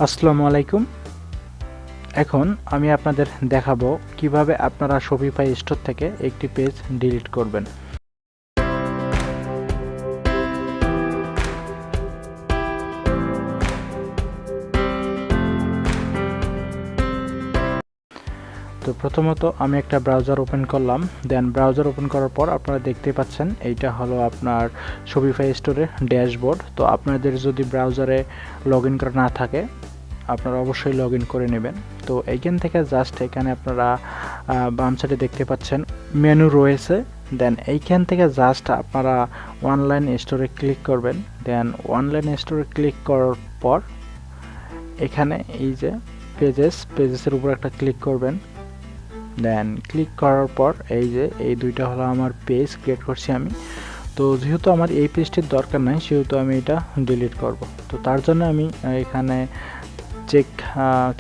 আসসালামু আলাইকুম। এখন আমি আপনাদের দেখাবো কিভাবে আপনারা শপিফাই স্টোর থেকে একটি পেজ ডিলিট করবেন। তো প্রথমত আমি একটা ব্রাউজার ওপেন করলাম, দেন ব্রাউজার ওপেন করার পর আপনারা দেখতে পাচ্ছেন এইটা হলো আপনার শপিফাই স্টোরের ড্যাশবোর্ড। তো আপনাদের যদি ব্রাউজারে লগ ইন করা না থাকে আপনারা অবশ্যই লগ ইন করে নেবেন। তো এইখান থেকে জাস্ট এখানে আপনারা বাম সাইডে দেখতে পাচ্ছেন মেনু রয়েছে, দেন এইখান থেকে জাস্ট আপনারা অনলাইন স্টোরে ক্লিক করবেন। দেন অনলাইন স্টোরে ক্লিক করার পর এখানে এই যে পেজেসের উপর একটা ক্লিক করবেন। দেন ক্লিক করার পর এই যে এই দুইটা হলো আমার পেজ ক্রিয়েট করছি আমি। তো যেহেতু আমার এই পেজটির দরকার নাই সেহেতু আমি এটা ডিলিট করব। তো তার জন্য আমি এখানে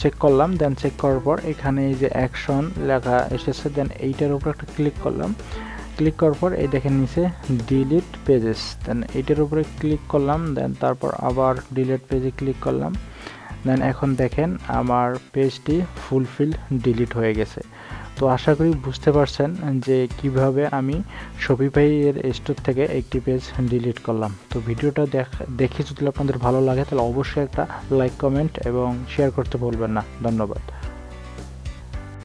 চেক করলাম। দেন চেক করার পর এখানে এই যে অ্যাকশন লেখা এসেছে, দেন এইটার উপর একটা ক্লিক করলাম। ক্লিক করার পর এই দেখেন নিচে ডিলিট পেজেস, দেন এইটার উপরে ক্লিক করলাম। দেন তারপর আবার ডিলিট পেজে ক্লিক করলাম। দেন এখন দেখেন আমার পেজটি ফুলফিল ডিলিট হয়ে গেছে। তো আশা করি বুঝতে পারছেন যে কিভাবে আমি শপিফাই এর স্টোর থেকে একটি পেজ ডিলিট করলাম। তো ভিডিওটা দেখে যদি আপনাদের ভালো লাগে তাহলে অবশ্যই একটা লাইক, কমেন্ট এবং শেয়ার করতে ভুলবেন না। ধন্যবাদ।